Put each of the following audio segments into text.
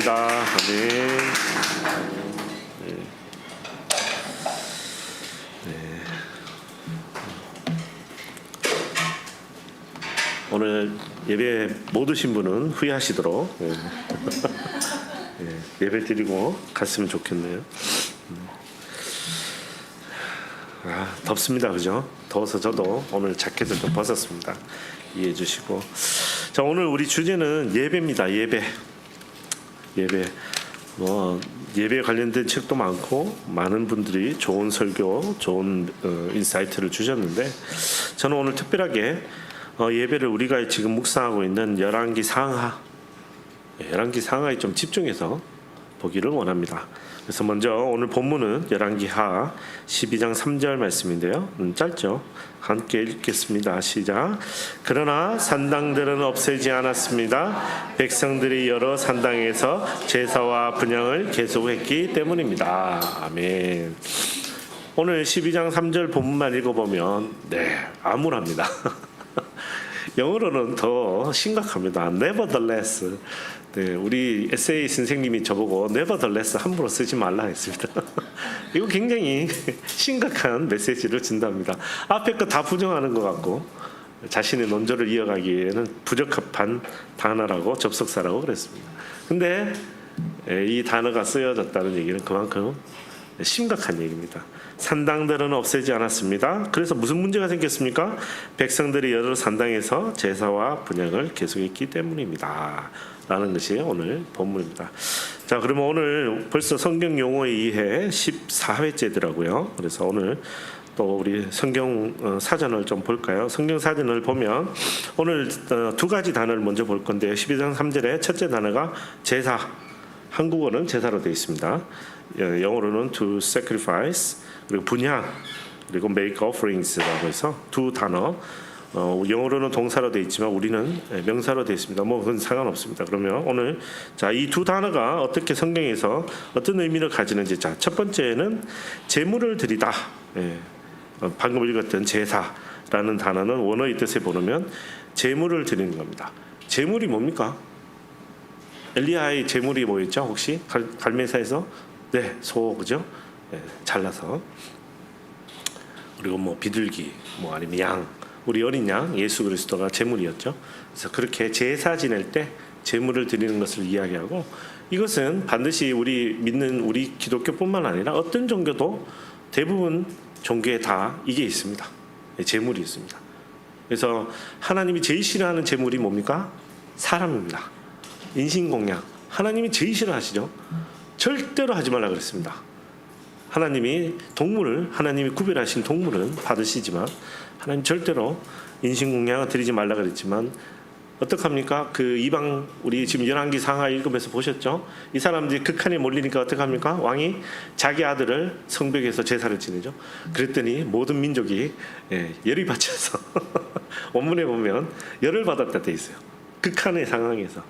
감사합니다. 아멘. 네. 네. 오늘 예배 못 오신 분은 후회하시도록 네. 네. 예배 드리고 갔으면 좋겠네요. 덥습니다, 그죠? 더워서 저도 오늘 자켓을 좀 벗었습니다. 이해해 주시고. 자, 오늘 우리 주제는 예배입니다. 예배. 예배 관련된 책도 많고 많은 분들이 좋은 설교, 좋은 인사이트를 주셨는데 저는 오늘 특별하게 예배를 우리가 지금 묵상하고 있는 열왕기 상하에 좀 집중해서 보기를 원합니다. 그래서 먼저 오늘 본문은 열왕기하 12장 3절 말씀인데요. 짧죠? 함께 읽겠습니다. 시작. 그러나 산당들은 없애지 않았습니다. 백성들이 여러 산당에서 제사와 분향을 계속했기 때문입니다. 아멘. 오늘 12장 3절 본문만 읽어보면 암울합니다. 영어로는 더 심각합니다. Nevertheless. 우리 에세이 선생님이 저보고 Nevertheless 함부로 쓰지 말라 했습니다. 이거 굉장히 심각한 메시지를 준답니다. 앞에 거 다 부정하는 것 같고 자신의 논조를 이어가기에는 부적합한 단어라고 접속사라고 그랬습니다. 근데 이 단어가 쓰여졌다는 얘기는 그만큼 심각한 얘기입니다. 산당들은 없애지 않았습니다. 그래서 무슨 문제가 생겼습니까? 백성들이 여러 산당에서 제사와 분향을 계속했기 때문입니다. 라는 것이 오늘 본문입니다. 자, 그러면 오늘 벌써 성경 용어에 의해 14회째더라고요. 그래서 오늘 또 우리 성경 사전을 좀 볼까요? 성경 사전을 보면 오늘 두 가지 단어를 먼저 볼 건데요. 12장 3절에 첫째 단어가 제사, 한국어는 제사로 되어 있습니다. 영어로는 to sacrifice, 그리고 분향, 그리고 make offerings라고 해서 두 단어. 영어로는 동사로 되어 있지만 우리는 명사로 되어 있습니다. 그건 상관없습니다. 그러면 오늘 이 두 단어가 어떻게 성경에서 어떤 의미를 가지는지, 첫 번째는 제물을 드리다. 방금 읽었던 제사라는 단어는 원어의 뜻에 보면 제물을 드리는 겁니다. 제물이 뭡니까? 엘리야의 제물이 뭐였죠? 혹시 갈매사에서 소, 그죠? 잘라서, 그리고 비둘기, 아니면 양, 우리 어린 양 예수 그리스도가 제물이었죠. 그래서 그렇게 제사 지낼 때 제물을 드리는 것을 이야기하고, 이것은 반드시 우리 믿는 우리 기독교뿐만 아니라 어떤 종교도 대부분 종교에 다 이게 있습니다. 제물이 있습니다. 그래서 하나님이 제일 싫어하는 제물이 뭡니까? 사람입니다. 인신공양. 하나님이 제일 싫어하시죠. 절대로 하지 말라 그랬습니다. 하나님이 구별하신 동물은 받으시지만 하나님 절대로 인신공양을 드리지 말라 그랬지만 어떡합니까? 그 이방, 우리 지금 열왕기 상하 읽으면서 보셨죠? 이 사람들이 극한에 몰리니까 어떡합니까? 왕이 자기 아들을 성벽에서 제사를 지내죠. 그랬더니 모든 민족이 열이 받쳐서 원문에 보면 열을 받았다 돼 있어요. 극한의 상황에서.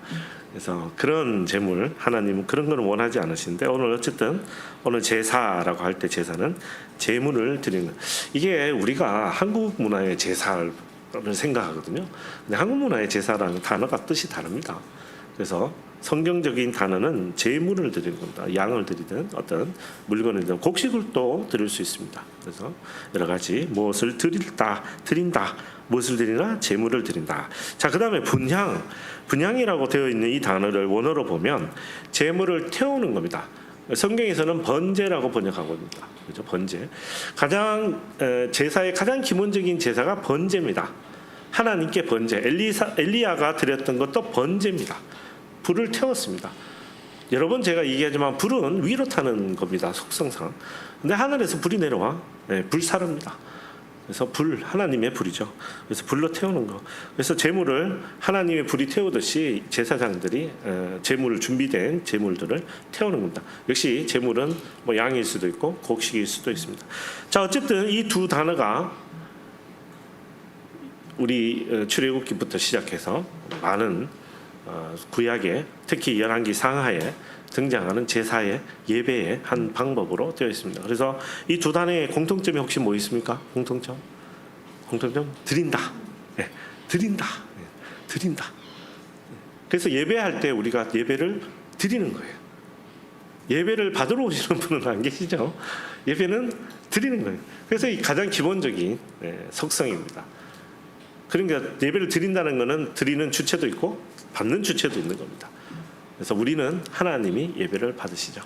그래서 그런 제물, 하나님은 그런 걸 원하지 않으시는데, 오늘 제사라고 할 때 제사는 제물을 드리는 것. 이게 우리가 한국 문화의 제사를 생각하거든요. 근데 한국 문화의 제사라는 단어가 뜻이 다릅니다. 그래서 성경적인 단어는 제물을 드리는 겁니다. 양을 드리든 어떤 물건을 드리든 곡식을 또 드릴 수 있습니다. 그래서 여러 가지 무엇을 드린다, 무엇을 드리나? 제물을 드린다. 자, 그 다음에 분향이라고 되어 있는 이 단어를 원어로 보면 제물을 태우는 겁니다. 성경에서는 번제라고 번역하거든요. 그죠? 번제. 제사의 가장 기본적인 제사가 번제입니다. 하나님께 번제. 엘리야가 드렸던 것도 번제입니다. 불을 태웠습니다. 여러 번 제가 얘기하지만 불은 위로 타는 겁니다. 속성상. 근데 하늘에서 불이 내려와 불사릅니다. 그래서 하나님의 불이죠. 그래서 불로 태우는 거. 그래서 제물을 하나님의 불이 태우듯이 제사장들이 준비된 제물들을 태우는 겁니다. 역시 제물은 양일 수도 있고 곡식일 수도 있습니다. 자, 어쨌든 이 두 단어가 우리 출애굽기부터 시작해서 많은 구약에, 특히 열왕기 상하에 등장하는 제사의 예배의 한 방법으로 되어 있습니다. 그래서 이 두 단어의 공통점이 혹시 뭐 있습니까? 공통점? 드린다. 드린다. 그래서 예배할 때 우리가 예배를 드리는 거예요. 예배를 받으러 오시는 분은 안 계시죠? 예배는 드리는 거예요. 그래서 이 가장 기본적인 속성입니다. 그러니까 예배를 드린다는 것은 드리는 주체도 있고 받는 주체도 있는 겁니다. 그래서 우리는 하나님이 예배를 받으시죠.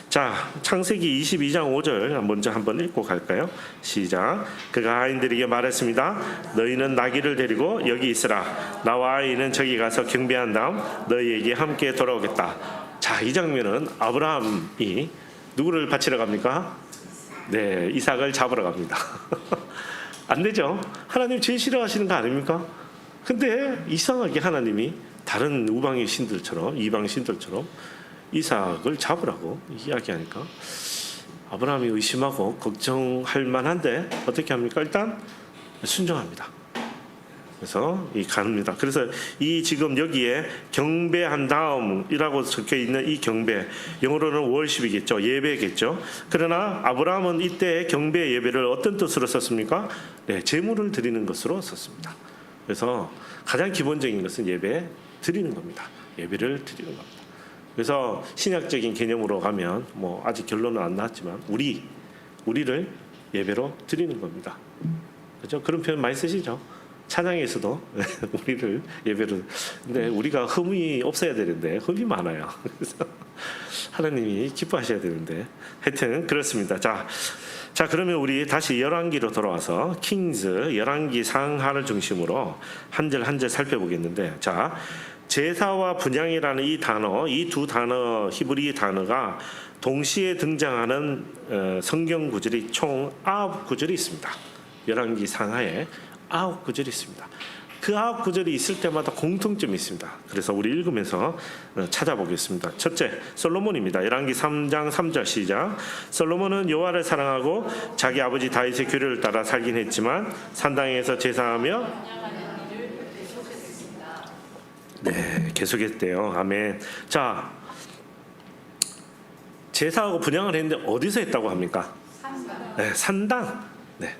자, 창세기 22장 5절 먼저 한번 읽고 갈까요? 시작. 그가 아이들에게 말했습니다. 너희는 나귀를 데리고 여기 있으라. 나와 아이는 저기 가서 경배한 다음 너희에게 함께 돌아오겠다. 자, 이 장면은 아브라함이 누구를 바치러 갑니까? 네, 이삭을 잡으러 갑니다. 안 되죠? 하나님 제일 싫어하시는 거 아닙니까? 근데 이상하게 하나님이 다른 우방의 신들처럼, 이방 신들처럼 이삭을 잡으라고 이야기하니까 아브라함이 의심하고 걱정할 만한데 어떻게 합니까? 일단 순종합니다. 그래서 갑니다. 그래서 이 지금 여기에 경배한 다음이라고 적혀 있는 이 경배, 영어로는 월십이겠죠, 예배겠죠. 그러나 아브라함은 이때 경배 예배를 어떤 뜻으로 썼습니까? 네, 제물을 드리는 것으로 썼습니다. 그래서 가장 기본적인 것은 예배 드리는 겁니다. 예배를 드리는 겁니다. 그래서 신약적인 개념으로 가면 뭐 아직 결론은 안 나왔지만 우리를 예배로 드리는 겁니다. 그렇죠? 그런 표현 많이 쓰시죠? 찬양에서도 우리를 예배로. 근데 우리가 흠이 없어야 되는데 흠이 많아요. 그래서 하나님이 기뻐하셔야 되는데 하여튼 그렇습니다. 자, 그러면 우리 다시 열왕기로 돌아와서 킹즈 열왕기 상하를 중심으로 한 절 한 절 살펴보겠는데, 자, 제사와 분향이라는 이 단어, 이 두 단어, 히브리 단어가 동시에 등장하는 성경 구절이 총 9구절이 있습니다. 열왕기 상하에 9구절이 있습니다. 그 9구절이 있을 때마다 공통점이 있습니다. 그래서 우리 읽으면서 찾아보겠습니다. 첫째, 솔로몬입니다. 열왕기 3장 3절 시작. 솔로몬은 여호와를 사랑하고 자기 아버지 다윗의 규례를 따라 살긴 했지만 산당에서 제사하며 네, 계속했대요. 아멘. 자, 제사하고 분향을 했는데 어디서 했다고 합니까? 네, 산당. 네.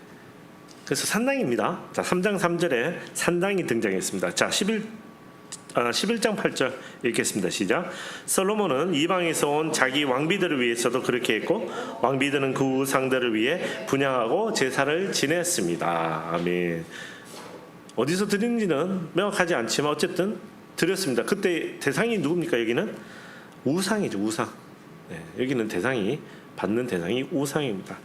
그래서 산당입니다. 자, 3장 3절에 산당이 등장했습니다. 자, 11장 8절 읽겠습니다. 시작. 솔로몬은 이방에서 온 자기 왕비들을 위해서도 그렇게 했고 왕비들은 그 우상들을 위해 분향하고 제사를 지냈습니다. 아멘. 어디서 드리는지는 명확하지 않지만 어쨌든 드렸습니다. 그때 대상이 누굽니까? 여기는 우상이죠. 우상. 네, 여기는 받는 대상이 우상입니다.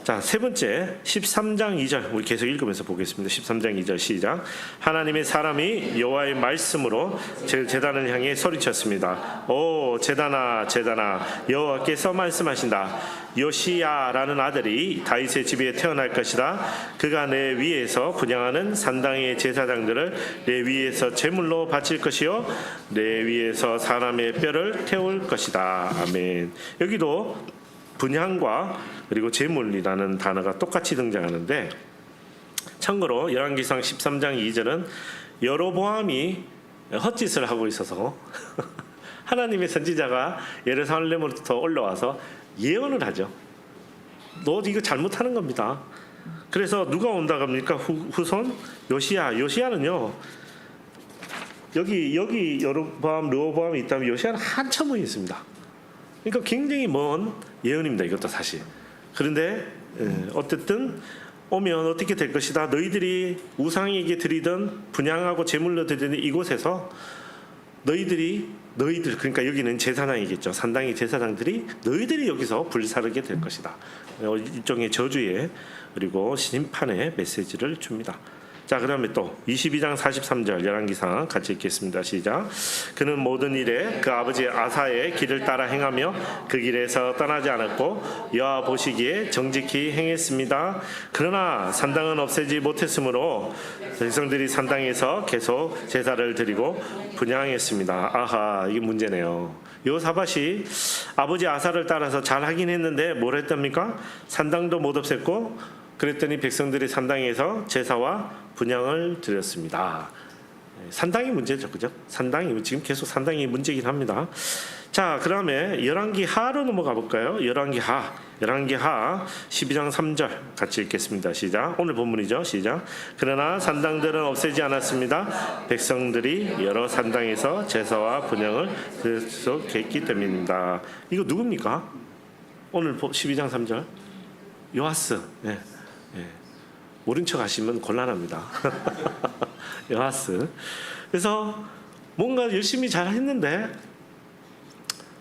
자, 세 번째 13장 2절 우리 계속 읽으면서 보겠습니다. 13장 2절 시작. 하나님의 사람이 여호와의 말씀으로 제단을 향해 소리쳤습니다. 오 제단아 제단아, 여호와께서 말씀하신다. 요시야라는 아들이 다윗의 집에 태어날 것이다. 그가 내 위에서 분향하는 산당의 제사장들을 내 위에서 제물로 바칠 것이요 내 위에서 사람의 뼈를 태울 것이다. 아멘. 여기도 분향과 그리고 제물이라는 단어가 똑같이 등장하는데, 참고로 열왕기상 13장 2절은 여로보암이 헛짓을 하고 있어서 하나님의 선지자가 예루살렘으로부터 올라와서 예언을 하죠. 너 이거 잘못하는 겁니다. 그래서 누가 온다고 합니까? 후손 요시야는요, 여기 여로보암 르호보암이 있다면 요시야는 한참 후에 있습니다. 그러니까 굉장히 먼 예언입니다. 이것도 사실. 그런데 어쨌든 오면 어떻게 될 것이다. 너희들이 우상에게 드리던 분향하고 제물로 드리는 이곳에서 너희들 그러니까 여기는 제사장이겠죠. 산당의 제사장들이 너희들이 여기서 불사르게 될 것이다. 일종의 저주의 그리고 심판의 메시지를 줍니다. 자, 그다음에 또 22장 43절 열왕기상 같이 읽겠습니다. 시작. 그는 모든 일에 그 아버지 아사의 길을 따라 행하며 그 길에서 떠나지 않았고 여호와 보시기에 정직히 행했습니다. 그러나 산당은 없애지 못했으므로 백성들이 산당에서 계속 제사를 드리고 분향했습니다. 아하, 이게 문제네요. 여호사밧이 아버지 아사를 따라서 잘 하긴 했는데 뭘 했답니까? 산당도 못 없앴고 그랬더니 백성들이 산당에서 제사와 분향을 드렸습니다. 산당이 문제죠, 그죠? 산당이 지금 계속 산당이 문제긴 합니다. 자, 그다음에 열왕기 하로 넘어가 볼까요? 열왕기 하 12장 3절 같이 읽겠습니다. 시작. 오늘 본문이죠. 시작. 그러나 산당들은 없애지 않았습니다. 백성들이 여러 산당에서 제사와 분향을 계속했기 때문입니다. 이거 누굽니까? 오늘 12장 3절 요아스. 예. 모른 척 하시면 곤란합니다. 요아스. 그래서 뭔가 열심히 잘 했는데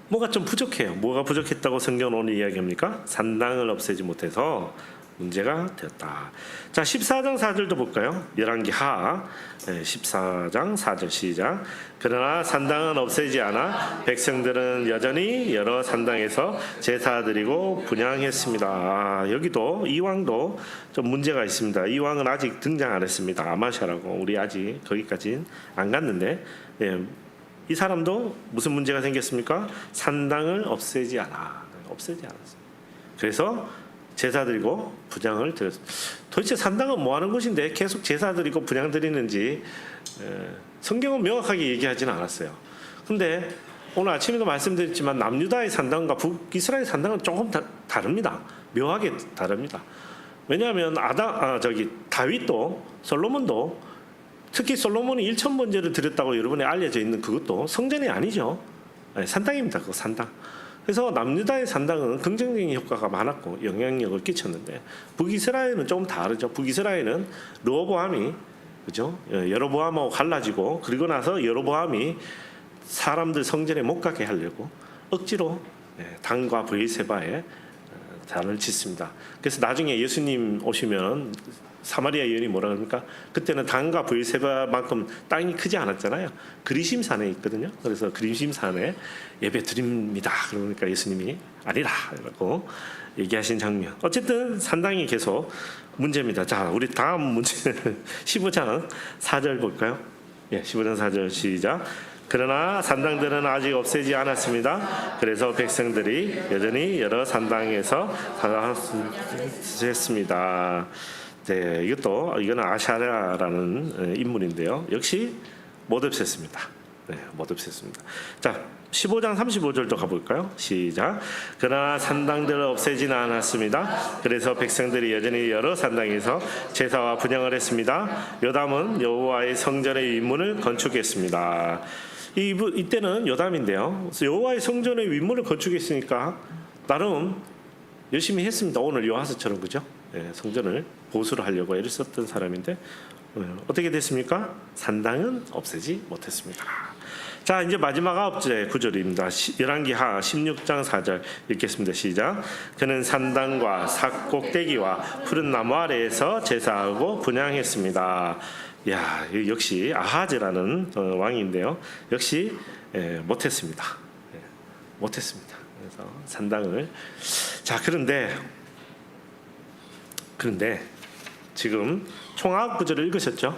뭐가 좀 부족해요. 뭐가 부족했다고 성경은 오늘 이야기합니까? 산당을 없애지 못해서 문제가 되었다. 자, 14장 4절도 볼까요? 열왕기 하 14장 4절 시작. 그러나 산당은 없애지 않아 백성들은 여전히 여러 산당에서 제사 드리고 분향했습니다. 여기도 이 왕도 좀 문제가 있습니다. 이 왕은 아직 등장 안 했습니다. 아마샤라고. 우리 아직 거기까지는 안 갔는데 이 사람도 무슨 문제가 생겼습니까? 산당을 없애지 않았어요. 그래서 제사 드리고 분향을 드렸습니다. 도대체 산당은 뭐 하는 곳인데 계속 제사 드리고 분향 드리는지 성경은 명확하게 얘기하지는 않았어요. 근데 오늘 아침에도 말씀드렸지만 남유다의 산당과 북이스라엘 산당은 조금 다릅니다. 묘하게 다릅니다. 왜냐하면 다윗도 솔로몬도 특히 솔로몬이 1,000번제를 드렸다고 여러분에 알려져 있는 그것도 성전이 아니죠. 산당입니다. 그거 산당. 그래서 남유다의 산당은 긍정적인 효과가 많았고 영향력을 끼쳤는데 북이스라엘은 조금 다르죠. 북이스라엘은 르호보암이 그죠? 여로보암하고 갈라지고 그리고 나서 여로보암이 사람들 성전에 못 가게 하려고 억지로 단과 브엘세바에 단을 짓습니다. 그래서 나중에 예수님 오시면 사마리아 여인이 뭐라 그럽니까? 그때는 단과 브엘세바만큼 땅이 크지 않았잖아요. 그리심산에 있거든요. 그래서 그리심산에 예배 드립니다. 그러니까 예수님이 아니라 라고 얘기하신 장면. 어쨌든 산당이 계속 문제입니다. 자, 우리 다음 문제 15장 4절 볼까요? 15장 4절 시작. 그러나 산당들은 아직 없애지 않았습니다. 그래서 백성들이 여전히 여러 산당에서 살았습니다. 네, 이거는 아샤라라는 인물인데요. 역시 못 없앴습니다. 못 없앴습니다. 자, 15장 35절도 가볼까요? 시작. 그러나 산당들을 없애지는 않았습니다. 그래서 백성들이 여전히 여러 산당에서 제사와 분향을 했습니다. 요담은 여호와의 성전의 윗문을 건축했습니다. 이때는 요담인데요. 여호와의 성전의 윗문을 건축했으니까 나름 열심히 했습니다. 오늘 요하스처럼 그죠? 성전을 보수를 하려고 애를 썼던 사람인데 어떻게 됐습니까? 산당은 없애지 못했습니다. 자, 이제 마지막 9째 구절입니다. 열왕기 하 16장 4절 읽겠습니다. 시작. 그는 산당과 삭꼭대기와 푸른 나무 아래에서 제사하고 분향했습니다. 야, 역시 아하즈라는 왕인데요. 역시 못했습니다. 못했습니다. 그래서 산당을 그런데 지금 총 9구절을 읽으셨죠?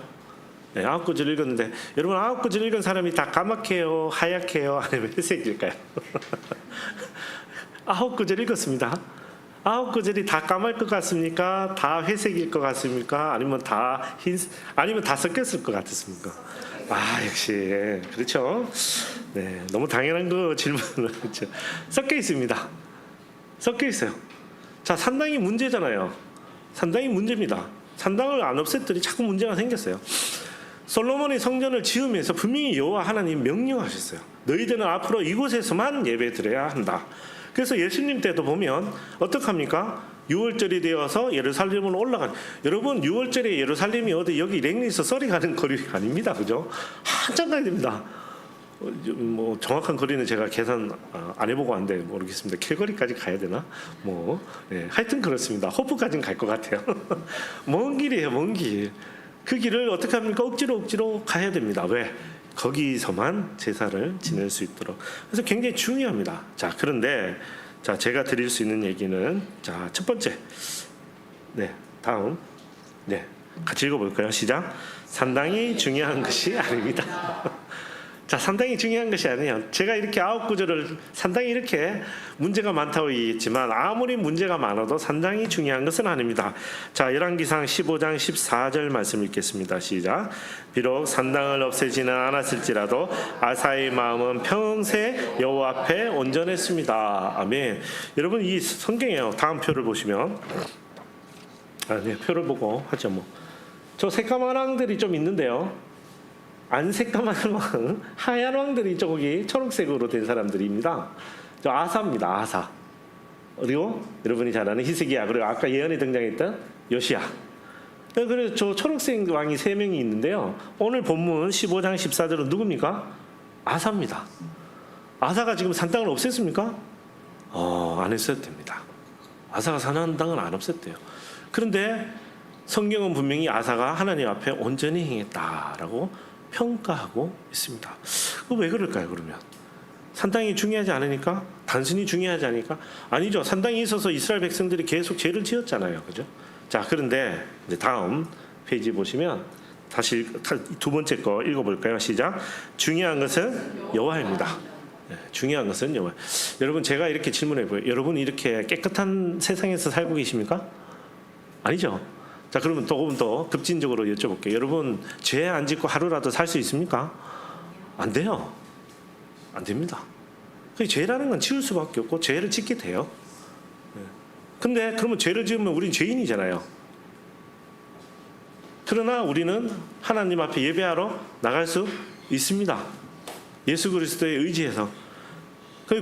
9구절 읽었는데 여러분 9구절 읽은 사람이 다 까맣게요? 하얗게요? 아니면 회색일까요? 9구절 읽었습니다. 9구절이 다 까말 것 같습니까? 다 회색일 것 같습니까? 아니면 다 섞였을 것 같습니까? 역시 그렇죠. 네, 너무 당연한 거 질문을 했죠. 섞여 있습니다. 섞여 있어요. 자, 산당이 문제잖아요. 산당이 문제입니다. 산당을 안 없앴더니 자꾸 문제가 생겼어요. 솔로몬이 성전을 지으면서 분명히 여호와 하나님 명령하셨어요. 너희들은 앞으로 이곳에서만 예배 드려야 한다. 그래서 예수님 때도 보면 어떡합니까? 6월절이 되어서 예루살렘으로 여러분 6월절에 예루살렘이 어디 여기 랭리에서 썰이 가는 거리가 아닙니다. 그죠? 한참 가야 됩니다. 뭐 정확한 거리는 제가 계산 안 해보고 왔는데 모르겠습니다. 캘거리까지 가야 되나? 하여튼 그렇습니다. 호프까지는 갈 것 같아요. 먼 길이에요, 먼 길. 그 길을 어떻게 합니까? 억지로 가야 됩니다. 왜? 거기서만 제사를 지낼 수 있도록. 그래서 굉장히 중요합니다. 자, 그런데 제가 드릴 수 있는 얘기는 첫 번째. 다음. 같이 읽어볼까요? 시작. 산당이 중요한 것이 아닙니다. 자, 상당히 중요한 것이 아니에요. 제가 이렇게 9구절을 상당히 이렇게 문제가 많다고 얘기했지만 아무리 문제가 많아도 상당히 중요한 것은 아닙니다. 자, 열왕기상 15장 14절 말씀 읽겠습니다. 시작. 비록 산당을 없애지는 않았을지라도 아사의 마음은 평생 여호와 앞에 온전했습니다. 아멘. 여러분, 이 성경이에요. 다음 표를 보시면, 네, 표를 보고 하죠. 저 새까만 왕들이 좀 있는데요. 안 새까만 왕, 하얀 왕들이 저기 초록색으로 된 사람들입니다. 저 아사입니다. 아사. 그리고 여러분이 잘 아는 히스기야. 그리고 아까 예언에 등장했던 요시야. 그래서 저 초록색 왕이 3명이 있는데요. 오늘 본문 15장 14절은 누굽니까? 아사입니다. 아사가 지금 산당을 없앴습니까? 안 했어도 됩니다. 아사가 산당을 안 없앴대요. 그런데 성경은 분명히 아사가 하나님 앞에 온전히 행했다라고 평가하고 있습니다. 왜 그럴까요? 그러면 산당이 중요하지 않으니까? 단순히 중요하지 않으니까? 아니죠. 산당이 있어서 이스라엘 백성들이 계속 죄를 지었잖아요. 그죠? 자, 그런데 이제 다음 페이지 보시면 다시 두 번째 거 읽어볼까요? 시작. 중요한 것은 여호와입니다. 네, 중요한 것은 여호와. 여러분, 제가 이렇게 질문해봐요. 여러분 이렇게 깨끗한 세상에서 살고 계십니까? 아니죠. 자, 그러면 조금 더 급진적으로 여쭤볼게요. 여러분, 죄 안 짓고 하루라도 살 수 있습니까? 안 돼요. 안 됩니다. 죄라는 건 지을 수밖에 없고 죄를 짓게 돼요. 근데 그러면 죄를 지으면 우린 죄인이잖아요. 그러나 우리는 하나님 앞에 예배하러 나갈 수 있습니다. 예수 그리스도에 의지해서.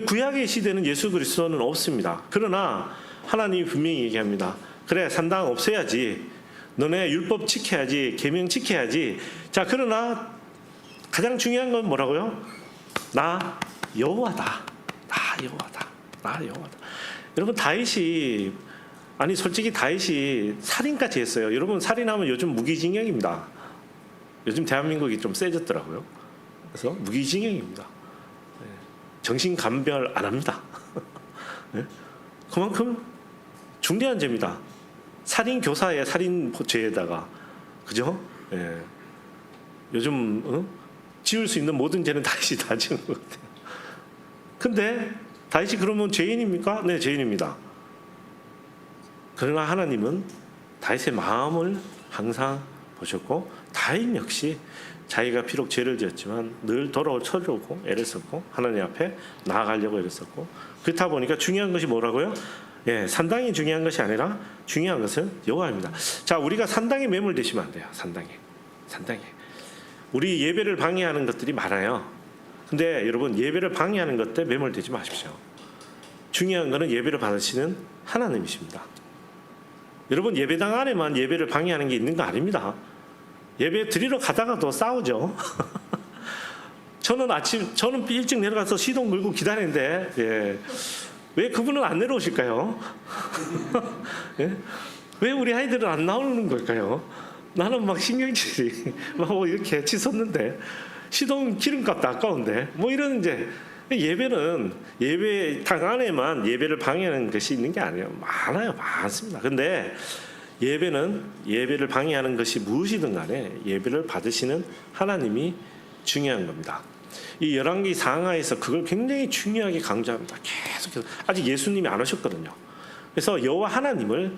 구약의 시대는 예수 그리스도는 없습니다. 그러나 하나님이 분명히 얘기합니다. 그래, 산당 없애야지. 너네 율법 지켜야지. 계명 지켜야지. 자, 그러나 가장 중요한 건 뭐라고요? 나 여호와다. 나 여호와다. 나 여호와다. 여러분, 다윗이, 아니 솔직히 다윗이 살인까지 했어요. 여러분, 살인하면 요즘 무기징역입니다. 요즘 대한민국이 좀 세졌더라고요. 그래서 무기징역입니다. 정신감별 안 합니다. 그만큼 중대한 죄입니다. 살인 교사의 살인 죄에다가, 그죠? 예. 요즘 지을 수 있는 모든 죄는 다윗이 다 지은 것 같아요. 근데 다윗이 그러면 죄인입니까? 네, 죄인입니다. 그러나 하나님은 다윗의 마음을 항상 보셨고, 다윗 역시 자기가 비록 죄를 지었지만 늘 돌아오려고 애를 썼고 하나님 앞에 나아가려고 애를 썼고, 그렇다 보니까 중요한 것이 뭐라고요? 예, 산당이 중요한 것이 아니라 중요한 것은 여호와입니다. 자, 우리가 산당에 매몰되시면 안 돼요. 산당에. 우리 예배를 방해하는 것들이 많아요. 근데 여러분, 예배를 방해하는 것들 매몰되지 마십시오. 중요한 것은 예배를 받으시는 하나님이십니다. 여러분, 예배당 안에만 예배를 방해하는 게 있는 거 아닙니다. 예배 드리러 가다가도 싸우죠. 저는 일찍 내려가서 시동 걸고 기다리는데, 예. 왜 그분은 안 내려오실까요? 예? 왜 우리 아이들은 안 나오는 걸까요? 나는 막 신경질이 막 이렇게 치솟는데, 시동 기름값도 아까운데, 이런 이제 예배는 예배당 안에만 예배를 방해하는 것이 있는 게 아니에요. 많습니다. 근데 예배는 예배를 방해하는 것이 무엇이든 간에 예배를 받으시는 하나님이 중요한 겁니다. 이 열왕기 상하에서 그걸 굉장히 중요하게 강조합니다. 계속해서. 아직 예수님이 안 오셨거든요. 그래서 여호와 하나님을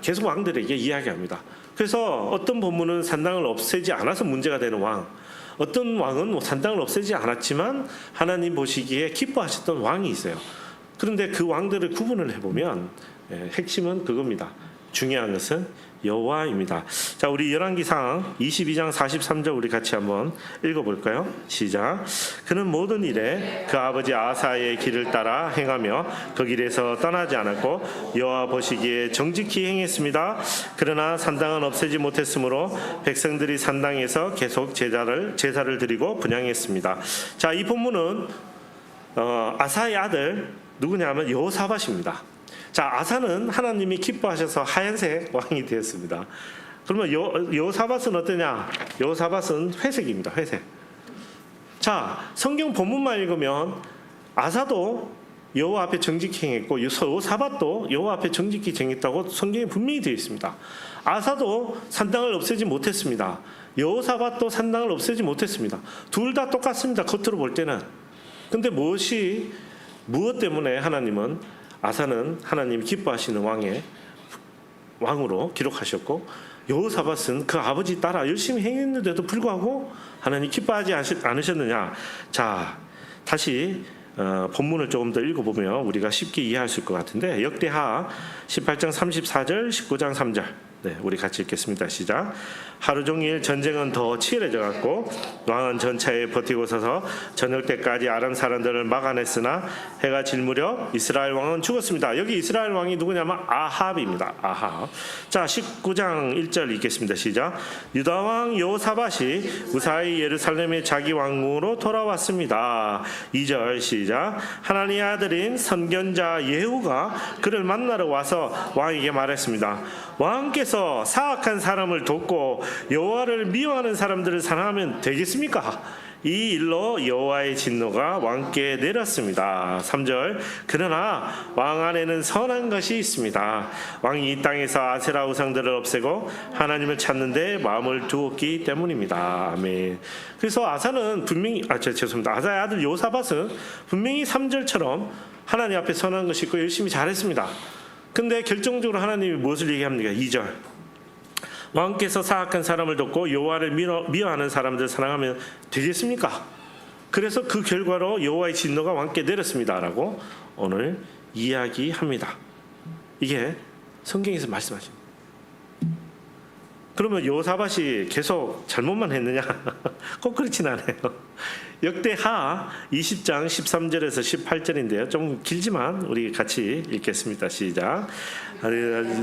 계속 왕들에게 이야기합니다. 그래서 어떤 본문은 산당을 없애지 않아서 문제가 되는 왕, 어떤 왕은 산당을 없애지 않았지만 하나님 보시기에 기뻐하셨던 왕이 있어요. 그런데 그 왕들을 구분을 해보면 핵심은 그겁니다. 중요한 것은 여호와입니다. 자, 우리 열왕기상 22장 43절 우리 같이 한번 읽어볼까요? 시작. 그는 모든 일에 그 아버지 아사의 길을 따라 행하며 그 길에서 떠나지 않았고 여호와 보시기에 정직히 행했습니다. 그러나 산당은 없애지 못했으므로 백성들이 산당에서 계속 제사를 드리고 분향했습니다. 자, 이 본문은 아사의 아들 누구냐면 여호사밧입니다. 자, 아사는 하나님이 기뻐하셔서 하얀색 왕이 되었습니다. 그러면 여호사밧은 어떠냐? 여호사밧은 회색입니다. 회색. 자, 성경 본문만 읽으면 아사도 여호와 앞에 정직히 행했고 여호사밧도 여호와 앞에 정직히 행했다고 성경에 분명히 되어 있습니다. 아사도 산당을 없애지 못했습니다. 여호사밧도 산당을 없애지 못했습니다. 둘 다 똑같습니다. 겉으로 볼 때는. 근데 무엇 때문에 하나님은 아사는 하나님 기뻐하시는 왕으로 기록하셨고, 여호사밧은 그 아버지 따라 열심히 행했는데도 불구하고 하나님 기뻐하지 않으셨느냐. 자, 다시 본문을 조금 더 읽어보면 우리가 쉽게 이해할 수 있을 것 같은데, 역대하 18장 34절 19장 3절 우리 같이 읽겠습니다. 시작. 하루 종일 전쟁은 더 치열해져 갔고 왕은 전차에 버티고 서서 저녁 때까지 아람 사람들을 막아냈으나 해가 질 무렵 이스라엘 왕은 죽었습니다. 여기 이스라엘 왕이 누구냐면 아합입니다. 아합. 자, 19장 1절 읽겠습니다. 시작. 유다 왕 여호사밧이 무사히 예루살렘에 자기 왕궁으로 돌아왔습니다. 2절 시작. 하나님의 아들인 선견자 예후가 그를 만나러 와서 왕에게 말했습니다. 왕께서 사악한 사람을 돕고 여호와를 미워하는 사람들을 사랑하면 되겠습니까? 이 일로 여호와의 진노가 왕께 내렸습니다. 3절. 그러나 왕 안에는 선한 것이 있습니다. 왕이 이 땅에서 아세라 우상들을 없애고 하나님을 찾는 데 마음을 두었기 때문입니다. 아멘. 그래서 아사는 분명히 아사의 아들 여호사밧은 분명히 3절처럼 하나님 앞에 선한 것이 있고 열심히 잘했습니다. 근데 결정적으로 하나님이 무엇을 얘기합니까? 2절. 왕께서 사악한 사람을 돕고 여호와를 미워하는 사람들을 사랑하면 되겠습니까? 그래서 그 결과로 여호와의 진노가 왕께 내렸습니다 라고 오늘 이야기합니다. 이게 성경에서 말씀하십니다. 그러면 여호사밧이 계속 잘못만 했느냐? 꼭 그렇진 않아요. 역대하 20장 13절에서 18절인데요. 좀 길지만 우리 같이 읽겠습니다. 시작.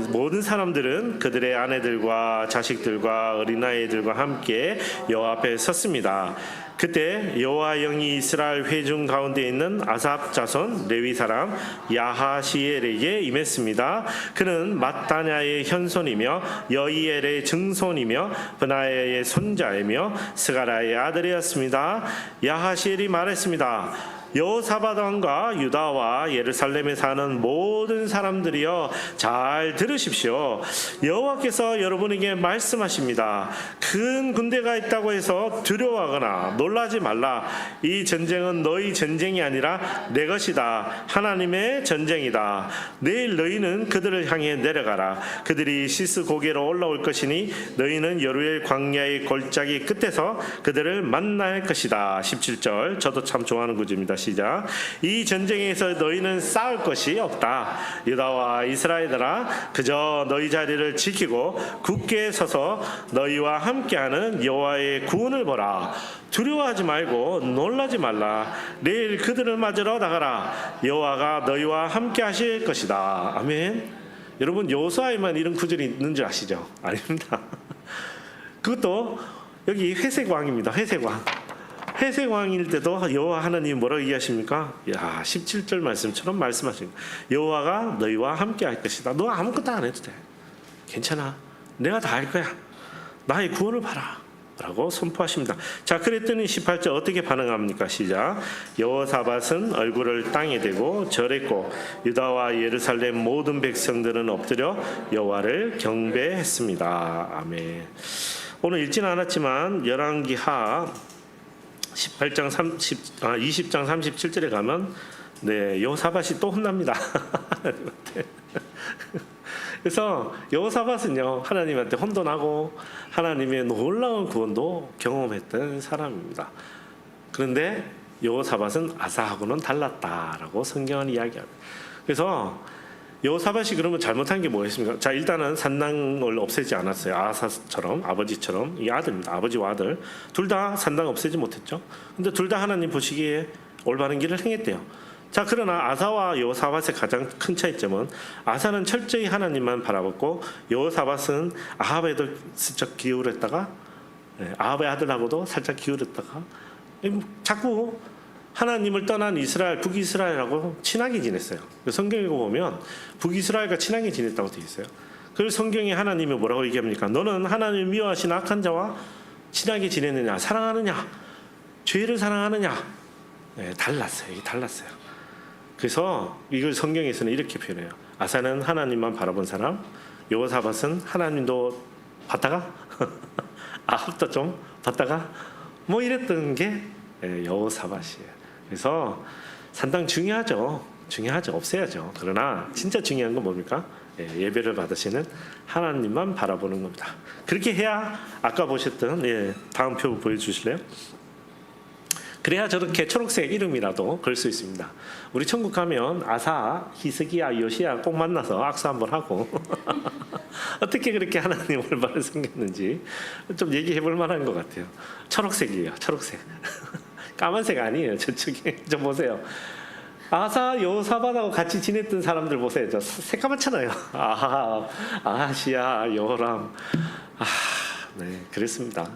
모든 사람들은 그들의 아내들과 자식들과 어린아이들과 함께 여호와 앞에 섰습니다. 그때 여호와 영이 이스라엘 회중 가운데 있는 아삽 자손 레위 사람 야하시엘에게 임했습니다. 그는 mat단야의 현손이며 여이엘의 증손이며 브나야의 손자이며 스가라의 아들이었습니다. 야하시엘이 말했습니다. 여호사밧 왕과 유다와 예루살렘에 사는 모든 사람들이여 잘 들으십시오. 여호와께서 여러분에게 말씀하십니다. 큰 군대가 있다고 해서 두려워하거나 놀라지 말라. 이 전쟁은 너희 전쟁이 아니라 내 것이다. 하나님의 전쟁이다. 내일 너희는 그들을 향해 내려가라. 그들이 시스 고개로 올라올 것이니 너희는 여루엘 광야의 골짜기 끝에서 그들을 만날 것이다. 17절. 저도 참 좋아하는 구절입니다. 시작. 이 전쟁에서 너희는 싸울 것이 없다. 유다와 이스라엘들아, 그저 너희 자리를 지키고 굳게 서서 너희와 함께하는 여호와의 구원을 보라. 두려워하지 말고 놀라지 말라. 내일 그들을 맞으러 나가라. 여호와가 너희와 함께 하실 것이다. 아멘. 여러분, 여호수아에만 이런 구절이 있는 줄 아시죠? 아닙니다. 그것도 여기 회색 왕입니다. 회색 왕. 회색 왕일 때도 여호와 하나님이 뭐라고 얘기하십니까? 17절 말씀처럼 말씀하십니다. 여호와가 너희와 함께 할 것이다. 너 아무것도 안 해도 돼. 괜찮아. 내가 다 할 거야. 나의 구원을 봐라. 라고 선포하십니다. 자, 그랬더니 18절 어떻게 반응합니까? 시작. 여호사밧은 얼굴을 땅에 대고 절했고 유다와 예루살렘 모든 백성들은 엎드려 여호와를 경배했습니다. 아멘. 오늘 읽지는 않았지만 열왕기하 20장 37절에 가면 여호사밧이 또 혼납니다. 하나님한테. 그래서 여호사밧은요, 하나님한테 혼돈하고 하나님의 놀라운 구원도 경험했던 사람입니다. 그런데 여호사밧은 아사하고는 달랐다라고 성경은 이야기합니다. 그래서 여호사밧이 그러면 잘못한 게 뭐였습니까? 자, 일단은 산당을 없애지 않았어요. 아사처럼, 아버지처럼. 이 아들입니다. 아버지와 아들 둘 다 산당 없애지 못했죠. 근데 둘 다 하나님 보시기에 올바른 길을 행했대요. 자, 그러나 아사와 여호사밧의 가장 큰 차이점은 아사는 철저히 하나님만 바라봤고 여호사밧은 아합에도 슬쩍 기울였다가 아합의 아들하고도 살짝 기울였다가 자꾸 하나님을 떠난 이스라엘, 북이스라엘하고 친하게 지냈어요. 성경에 보면 북이스라엘과 친하게 지냈다고 되어 있어요. 그래서 성경에 하나님이 뭐라고 얘기합니까? 너는 하나님을 미워하신 악한 자와 친하게 지내느냐, 사랑하느냐, 죄를 사랑하느냐. 달랐어요. 이게 달랐어요. 그래서 이걸 성경에서는 이렇게 표현해요. 아사는 하나님만 바라본 사람, 여호사밧은 하나님도 봤다가 아합도 좀 받다가 뭐 이랬던 게 여호사밧이에요. 그래서 산당 중요하죠. 없애야죠. 그러나 진짜 중요한 건 뭡니까? 예배를 받으시는 하나님만 바라보는 겁니다. 그렇게 해야 아까 보셨던 다음 표 보여주실래요? 그래야 저렇게 초록색 이름이라도 걸 수 있습니다. 우리 천국 가면 아사, 히스기야, 요시야 꼭 만나서 악수 한번 하고 어떻게 그렇게 하나님 올바로 생겼는지 좀 얘기해 볼 만한 것 같아요. 초록색이에요. 초록색. 까만색 아니에요. 저쪽에 좀 보세요. 아사, 여호사밧하고 같이 지냈던 사람들 보세요. 저 새까맣잖아요. 아하시야, 여호람. 네, 그랬습니다.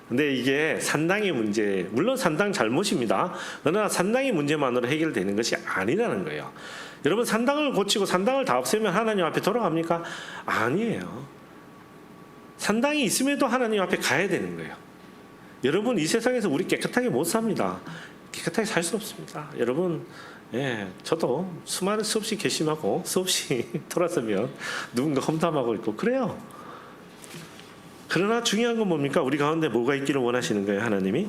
근데 이게 산당의 문제, 물론 산당 잘못입니다. 그러나 산당의 문제만으로 해결되는 것이 아니라는 거예요. 여러분, 산당을 고치고 산당을 다 없애면 하나님 앞에 돌아갑니까? 아니에요. 산당이 있음에도 하나님 앞에 가야 되는 거예요. 여러분, 이 세상에서 우리 깨끗하게 못 삽니다. 깨끗하게 살 수 없습니다. 여러분, 저도 수많은 수없이 괘씸하고 수없이 돌아서면 누군가 험담하고 있고 그래요. 그러나 중요한 건 뭡니까? 우리 가운데 뭐가 있기를 원하시는 거예요, 하나님이?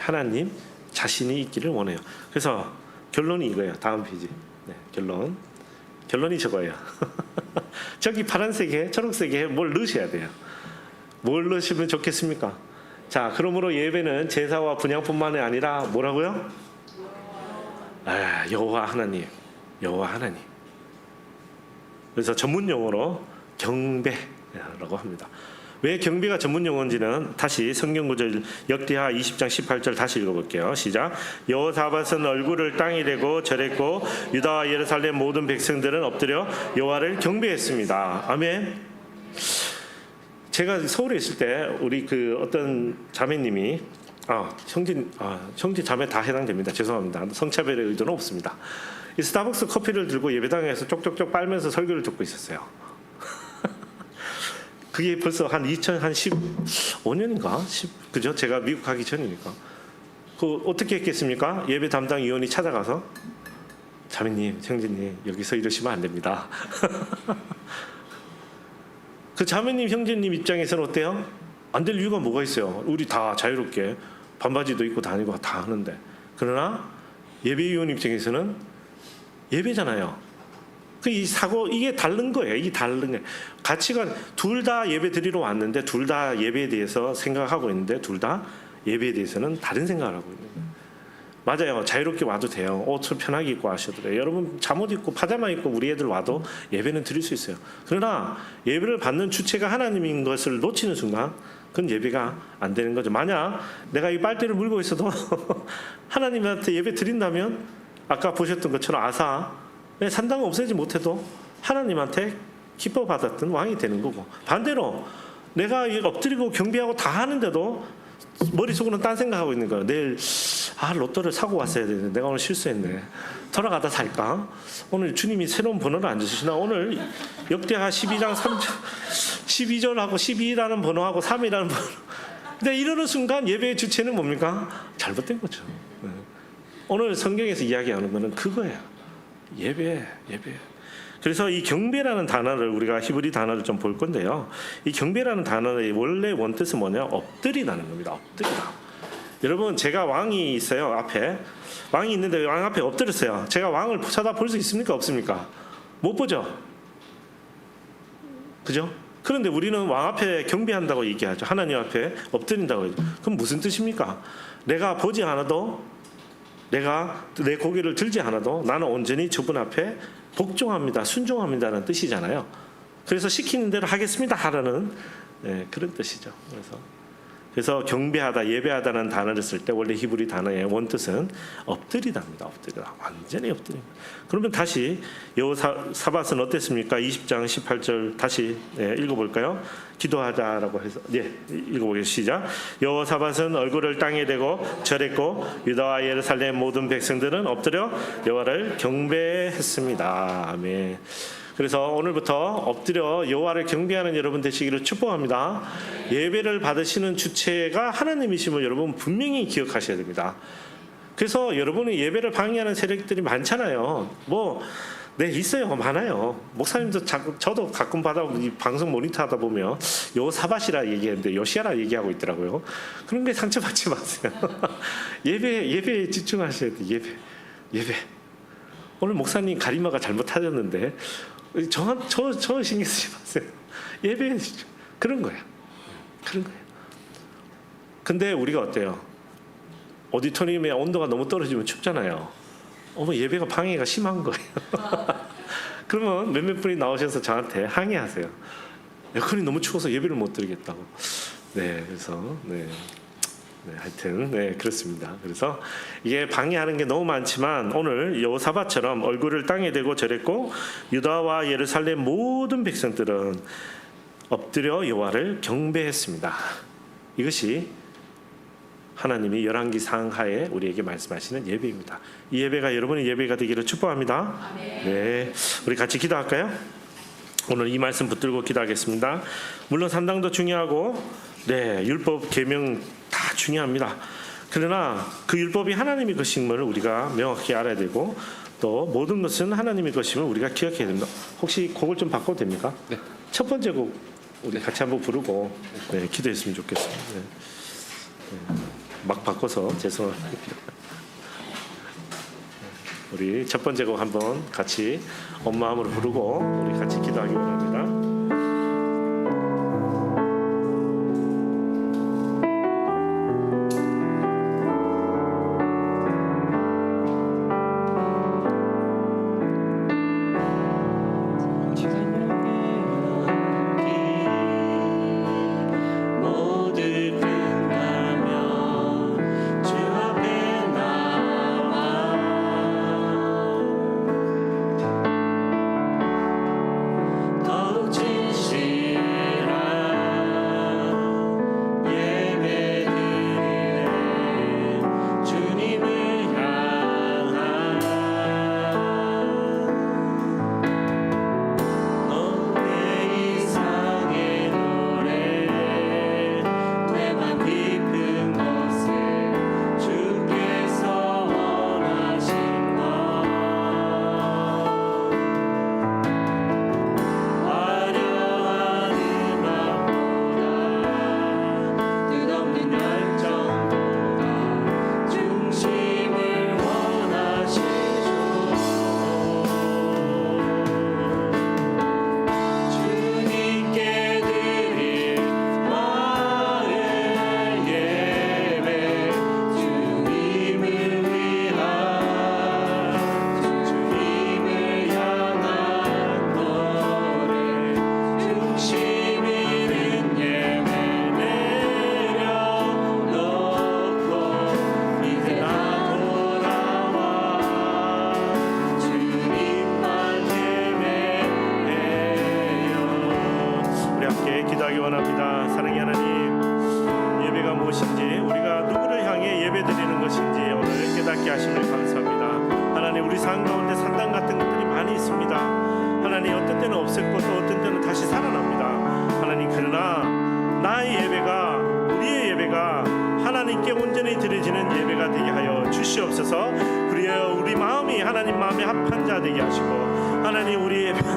하나님 자신이 있기를 원해요. 그래서 결론이 이거예요. 다음 페이지. 결론이 저거예요. 저기 파란색에 초록색에 뭘 넣으셔야 돼요. 뭘 넣으시면 좋겠습니까? 자, 그러므로 예배는 제사와 분향뿐만이 아니라 뭐라고요? 여호와 하나님. 그래서 전문 용어로 경배라고 합니다. 왜 경배가 전문 용어인지는 다시 성경 구절 역대하 20장 18절 다시 읽어볼게요. 시작. 여호사밧은 얼굴을 땅에 대고 절했고 유다와 예루살렘 모든 백성들은 엎드려 여호와를 경배했습니다. 아멘. 제가 서울에 있을 때 우리 그 어떤 자매님이 형제 자매 다 해당됩니다. 죄송합니다. 성차별의 의도는 없습니다. 이 스타벅스 커피를 들고 예배당에서 쪽쪽쪽 빨면서 설교를 듣고 있었어요. 그게 벌써 한 2015년인가? 그죠? 제가 미국 가기 전이니까. 어떻게 했겠습니까? 예배 담당 위원이 찾아가서 자매님, 형제님 여기서 이러시면 안 됩니다. 그 자매님, 형제님 입장에서는 어때요? 안 될 이유가 뭐가 있어요? 우리 다 자유롭게 반바지도 입고 다니고 다 하는데. 그러나 예배위원 입장에서는 예배잖아요. 이게 다른 거예요. 이게 다른 거예요. 가치관, 둘 다 예배 드리러 왔는데 둘 다 예배에 대해서 생각하고 있는데 둘 다 예배에 대해서는 다른 생각을 하고 있는 거예요. 맞아요. 자유롭게 와도 돼요. 옷을 편하게 입고 하셔도 돼요. 여러분 잠옷 입고 파자마 입고 우리 애들 와도 예배는 드릴 수 있어요. 그러나 예배를 받는 주체가 하나님인 것을 놓치는 순간 그건 예배가 안 되는 거죠. 만약 내가 이 빨대를 물고 있어도 하나님한테 예배 드린다면 아까 보셨던 것처럼 아사 산당을 없애지 못해도 하나님한테 기뻐 받았던 왕이 되는 거고, 반대로 내가 엎드리고 경배하고 다 하는데도 머릿속으로는 딴 생각하고 있는 거예요. 내일 로또를 사고 왔어야 되는데 내가 오늘 실수했네. 돌아가다 살까? 오늘 주님이 새로운 번호를 안 주시나? 오늘 역대하 12장 3절 12절하고 12라는 번호하고 3이라는 번호. 근데 이러는 순간 예배의 주체는 뭡니까? 잘못된 거죠. 오늘 성경에서 이야기하는 거는 그거예요. 예배. 그래서 이 경배라는 단어를 우리가 히브리 단어를 좀 볼 건데요. 이 경배라는 단어의 원래 원뜻은 뭐냐? 엎드리다는 겁니다. 엎드리다. 여러분, 제가 왕이 있어요. 앞에 왕이 있는데 왕 앞에 엎드렸어요. 제가 왕을 쳐다볼 수 있습니까? 없습니까? 못 보죠. 그죠? 그런데 우리는 왕 앞에 경배한다고 얘기하죠. 하나님 앞에 엎드린다고 하죠. 그럼 무슨 뜻입니까? 내가 보지 않아도, 내가 내 고개를 들지 않아도 나는 온전히 저분 앞에 복종합니다, 순종합니다라는 뜻이잖아요. 그래서 시키는 대로 하겠습니다 하라는 그런 뜻이죠. 그래서 경배하다, 예배하다는 단어를 쓸 때 원래 히브리 단어의 원뜻은 엎드리다입니다. 엎드리다, 완전히 엎드립니다. 그러면 다시 여호사밧은 어땠습니까? 20장 18절 다시 읽어볼까요? 기도하자라고 해서 읽어보겠습니다. 시작. 여호사밧은 얼굴을 땅에 대고 절했고 유다와 예루살렘 모든 백성들은 엎드려 여호와를 경배했습니다. 아멘. 그래서 오늘부터 엎드려 여호와를 경배하는 여러분 되시기를 축복합니다. 예배를 받으시는 주체가 하나님이심을 여러분 분명히 기억하셔야 됩니다. 그래서 여러분이 예배를 방해하는 세력들이 많잖아요. 네, 있어요. 많아요. 목사님도 저도 가끔 이 방송 모니터 하다 보면 요 사밭이라 얘기했는데 요시아라 얘기하고 있더라고요. 그런 게 상처받지 마세요. 예배에 집중하셔야 돼. 예배. 오늘 목사님 가리마가 잘못하셨는데 저 신경 쓰지 마세요. 예배에 집중. 그런 거예요. 근데 우리가 어때요? 오디토리움의 온도가 너무 떨어지면 춥잖아요. 예배가 방해가 심한 거예요. 그러면 몇몇 분이 나오셔서 저한테 항의하세요. 에어컨이 너무 추워서 예배를 못 드리겠다고. 네, 그래서 하여튼 그렇습니다. 그래서 이게 방해하는 게 너무 많지만 오늘 여호사밧처럼 얼굴을 땅에 대고 절했고 유다와 예루살렘 모든 백성들은 엎드려 여호와를 경배했습니다. 이것이 하나님이 열왕기 상하에 우리에게 말씀하시는 예배입니다. 이 예배가 여러분의 예배가 되기를 축복합니다. 네, 우리 같이 기도할까요? 오늘 이 말씀 붙들고 기도하겠습니다. 물론 산당도 중요하고 율법 계명 다 중요합니다. 그러나 그 율법이 하나님의 것임을 우리가 명확히 알아야 되고 또 모든 것은 하나님의 것임을 우리가 기억해야 됩니다. 혹시 곡을 좀 바꿔도 됩니까? 네. 첫 번째 곡 우리 같이 한번 부르고 기도했으면 좋겠습니다. 막 바꿔서 죄송합니다. 우리 첫 번째 곡 한번 같이 온 마음으로 부르고 우리 같이 기도하기 원합니다. 기도하기 원합니다. 사랑의 하나님, 예배가 무엇인지 우리가 누구를 향해 예배드리는 것인지 오늘 깨닫게 하심을 감사합니다. 하나님, 우리 삶 가운데 산당 같은 것들이 많이 있습니다. 하나님, 어떤 때는 없었고 또 어떤 때는 다시 살아납니다. 하나님, 그러나 나의 예배가, 우리의 예배가 하나님께 온전히 드려지는 예배가 되게 하여 주시옵소서. 그리하여 우리 마음이 하나님 마음에 합한 자 되게 하시고 하나님, 우리 예배가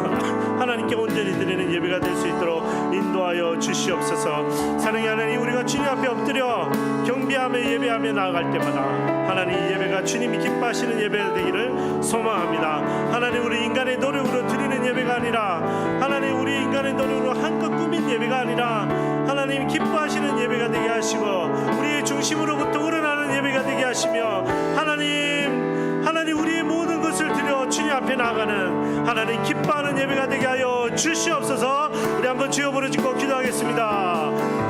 하나님께 온전히 드리는 예배가 될 수 있도록 인도하여 주시옵소서. 사랑의 하나님, 우리가 주님 앞에 엎드려 경배하며 예배하며 나아갈 때마다 하나님, 이 예배가 주님이 기뻐하시는 예배가 되기를 소망합니다. 하나님, 우리 인간의 노력으로 드리는 예배가 아니라 하나님, 우리 인간의 노력으로 한껏 꾸민 예배가 아니라 하나님 기뻐하시는 예배가 되게 하시고 우리의 중심으로부터 우러나는 예배가 되게 하시며 하나님 우리의 모든 것을 드려 주님 앞에 나아가는 하나님 기뻐하는 예배가 되게 하여 주시옵소서. 우리 한번 주여 부르짖고 기도하겠습니다.